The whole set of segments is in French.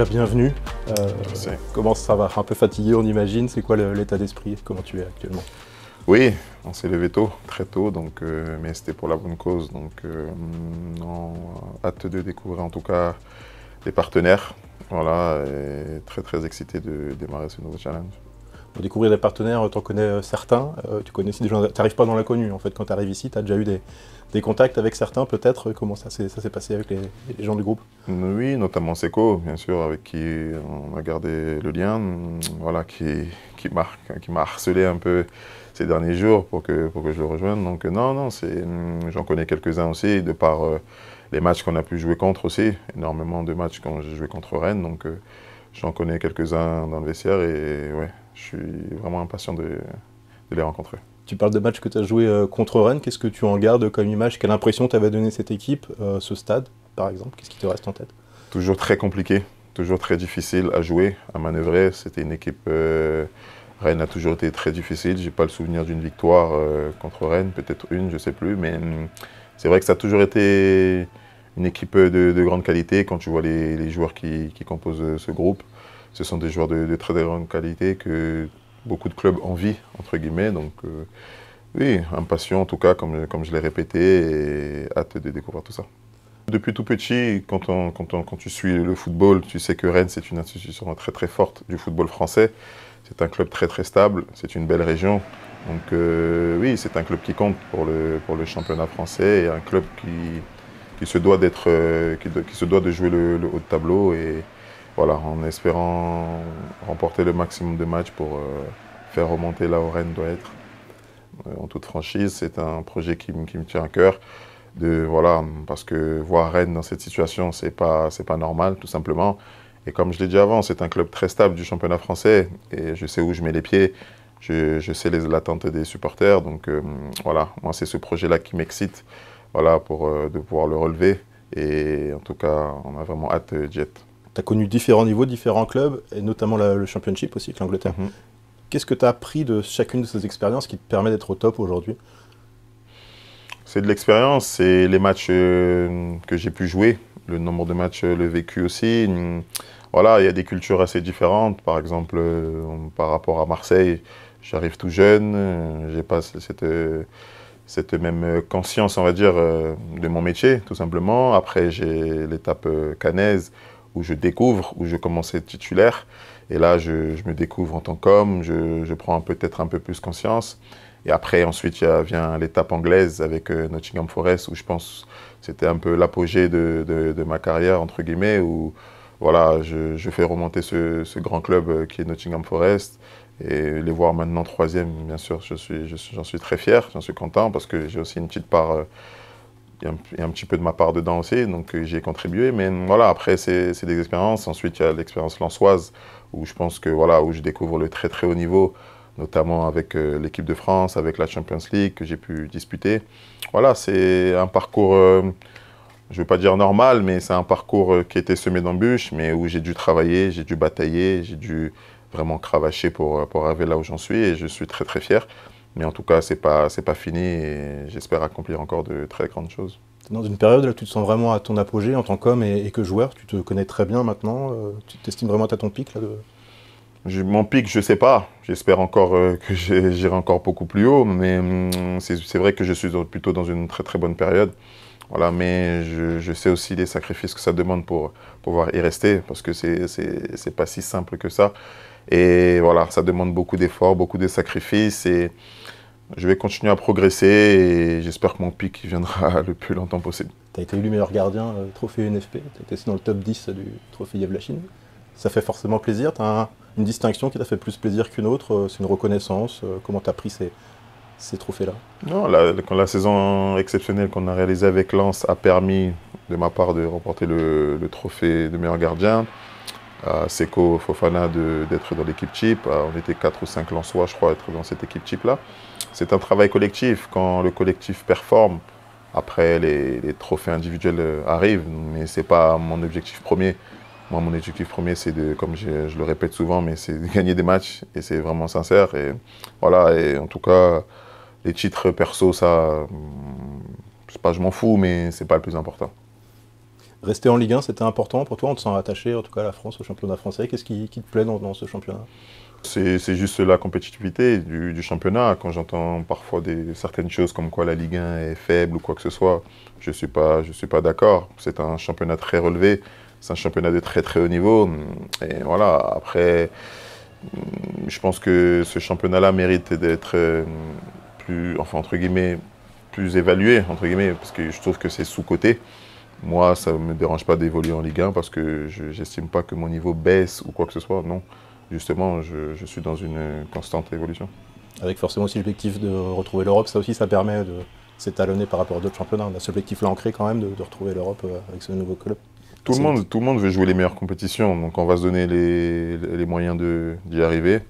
déjà bienvenue. Merci. Comment ça va? Un peu fatigué, on imagine. C'est quoi l'état d'esprit? Comment tu es actuellement? Oui, on s'est levé tôt, très tôt, donc, mais c'était pour la bonne cause. Donc, hâte de découvrir en tout cas les partenaires. Voilà, et très très excité de démarrer ce nouveau challenge. Pour découvrir des partenaires, tu en connais certains. Tu connais aussi des gens. Tu n'arrives pas dans l'inconnu. En fait, quand tu arrives ici, tu as déjà eu des contacts avec certains, peut-être. Comment ça s'est passé avec les gens du groupe? Oui, notamment Seco, bien sûr, avec qui on a gardé le lien, voilà, qui m'a harcelé un peu ces derniers jours pour que je le rejoigne. Donc non, j'en connais quelques-uns aussi, de par les matchs qu'on a pu jouer contre aussi, énormément de matchs quand j'ai joué contre Rennes, donc j'en connais quelques-uns dans le vestiaire et ouais, je suis vraiment impatient de les rencontrer. Tu parles de matchs que tu as joué contre Rennes. Qu'est-ce que tu en gardes comme image? Quelle impression t'avait donné cette équipe, ce stade, par exemple? Qu'est-ce qui te reste en tête? Toujours très compliqué, toujours très difficile à jouer, à manœuvrer. C'était une équipe... Rennes a toujours été très difficile. Je n'ai pas le souvenir d'une victoire contre Rennes, peut-être une, je ne sais plus. Mais c'est vrai que ça a toujours été une équipe de grande qualité. Quand tu vois les joueurs qui composent ce groupe, ce sont des joueurs de très grande qualité que beaucoup de clubs envient, entre guillemets. Donc oui, impatient en tout cas, comme je l'ai répété, et hâte de découvrir tout ça. Depuis tout petit, quand tu suis le football, tu sais que Rennes, c'est une institution très très forte du football français. C'est un club très très stable, c'est une belle région. Donc oui, c'est un club qui compte pour le championnat français et un club qui se doit qui se doit de jouer le haut de tableau. Et voilà, en espérant remporter le maximum de matchs pour faire remonter là où Rennes doit être. En toute franchise, c'est un projet qui me tient à cœur. Voilà, parce que voir Rennes dans cette situation, c'est pas normal, tout simplement. Et comme je l'ai dit avant, c'est un club très stable du championnat français et je sais où je mets les pieds, je sais l'attente des supporters. Donc voilà, moi c'est ce projet-là qui m'excite, voilà, de pouvoir le relever. Et en tout cas, on a vraiment hâte d'y être. Tu as connu différents niveaux, différents clubs, et notamment le Championship aussi, avec l'Angleterre. Qu'est-ce que tu as appris de chacune de ces expériences qui te permet d'être au top aujourd'hui? C'est de l'expérience, c'est les matchs que j'ai pu jouer, le nombre de matchs, le vécu aussi. Voilà, il y a des cultures assez différentes. Par exemple, par rapport à Marseille, j'arrive tout jeune, j'ai pas cette même conscience, on va dire, de mon métier, tout simplement. Après, j'ai l'étape caennaise où je découvre, où je commence à être titulaire. Et là, je me découvre en tant qu'homme, je prends peut-être un peu plus conscience. Et après, ensuite, vient l'étape anglaise avec Nottingham Forest, où je pense que c'était un peu l'apogée de ma carrière, entre guillemets, où voilà, je fais remonter ce grand club qui est Nottingham Forest. Et les voir maintenant troisième, bien sûr, j'en suis très fier, j'en suis content, parce que j'ai aussi une petite part, il y a un petit peu de ma part dedans aussi, donc j'y ai contribué. Mais voilà, après, c'est des expériences. Ensuite, il y a l'expérience lensoise, où je pense que voilà, où je découvre le très très haut niveau, notamment avec l'équipe de France, avec la Champions League que j'ai pu disputer. Voilà, c'est un parcours, je ne veux pas dire normal, mais c'est un parcours qui était semé d'embûches, mais où j'ai dû travailler, j'ai dû batailler, j'ai dû vraiment cravacher pour arriver là où j'en suis, et je suis très très fier. Mais en tout cas, c'est pas fini, et j'espère accomplir encore de très grandes choses. Dans une période là, tu te sens vraiment à ton apogée en tant qu'homme et que joueur, tu te connais très bien maintenant, tu t'estimes vraiment à ton pic là, Mon pic, je ne sais pas. J'espère encore que j'irai encore beaucoup plus haut, mais c'est vrai que je suis plutôt dans une très très bonne période. Voilà, mais je sais aussi les sacrifices que ça demande pour pouvoir y rester, parce que c'est pas si simple que ça. Et voilà, ça demande beaucoup d'efforts, beaucoup de sacrifices, et je vais continuer à progresser, et j'espère que mon pic viendra le plus longtemps possible. Tu as été élu meilleur gardien, trophée UNFP, tu as été aussi dans le top 10 du trophée Yevlachine. Ça fait forcément plaisir, tu as une distinction qui t'a fait plus plaisir qu'une autre, c'est une reconnaissance, comment tu as pris ces trophées-là? Non, quand la saison exceptionnelle qu'on a réalisée avec Lens a permis de ma part de remporter le trophée de meilleur gardien, Seko Fofana d'être dans l'équipe type, on était 4 ou 5 Lensois, je crois, à être dans cette équipe type-là. C'est un travail collectif. Quand le collectif performe, après les trophées individuels arrivent, mais ce n'est pas mon objectif premier. Moi, mon objectif premier, c'est comme je le répète souvent, mais c'est de gagner des matchs, et c'est vraiment sincère. Et voilà, et en tout cas, les titres perso, ça, je sais pas, je m'en fous, mais c'est pas le plus important. Rester en Ligue 1, c'était important pour toi? On te sent attaché, en tout cas à la France, au championnat français. Qu'est-ce qui te plaît dans ce championnat? C'est juste la compétitivité du championnat. Quand j'entends parfois certaines choses comme quoi la Ligue 1 est faible ou quoi que ce soit, je suis pas d'accord. C'est un championnat très relevé, c'est un championnat de très très haut niveau. Et voilà, après, je pense que ce championnat-là mérite d'être plus, enfin entre guillemets, plus évalué, entre guillemets, parce que je trouve que c'est sous-coté. Moi, ça ne me dérange pas d'évoluer en Ligue 1 parce que je n'estime pas que mon niveau baisse ou quoi que ce soit, non. Justement, je suis dans une constante évolution. Avec forcément aussi l'objectif de retrouver l'Europe, ça aussi, ça permet de s'étalonner par rapport à d'autres championnats. On a cet objectif-là ancré quand même de retrouver l'Europe avec ce nouveau club. Tout le monde veut jouer les meilleures compétitions, donc on va se donner les moyens d'y arriver.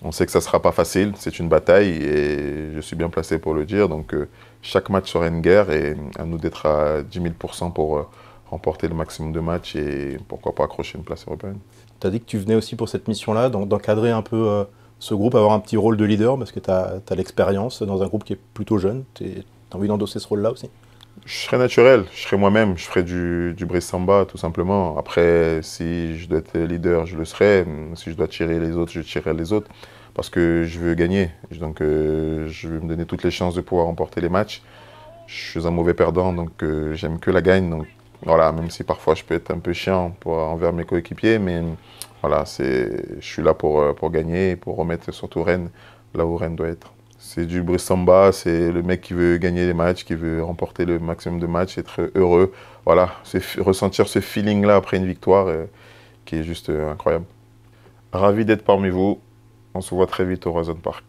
On sait que ça ne sera pas facile, c'est une bataille et je suis bien placé pour le dire. Donc chaque match sera une guerre et à nous d'être à 10 000% pour remporter le maximum de matchs et pourquoi pas accrocher une place européenne. Tu as dit que tu venais aussi pour cette mission-là, d'encadrer un peu ce groupe, avoir un petit rôle de leader, parce que tu as l'expérience dans un groupe qui est plutôt jeune. Tu as envie d'endosser ce rôle-là aussi? Je serai naturel, je serai moi-même, je ferai du Brice Samba tout simplement. Après, si je dois être leader, je le serai. Si je dois tirer les autres, je tirerai les autres. Parce que je veux gagner. Donc je veux me donner toutes les chances de pouvoir remporter les matchs. Je suis un mauvais perdant, donc j'aime que la gagne. Donc voilà, même si parfois je peux être un peu chiant envers mes coéquipiers, mais voilà, je suis là pour gagner, pour remettre surtout Rennes là où Rennes doit être. C'est du Brice Samba, c'est le mec qui veut gagner les matchs, qui veut remporter le maximum de matchs, être heureux. Voilà, c'est ressentir ce feeling-là après une victoire qui est juste incroyable. Ravi d'être parmi vous. On se voit très vite au Horizon Park.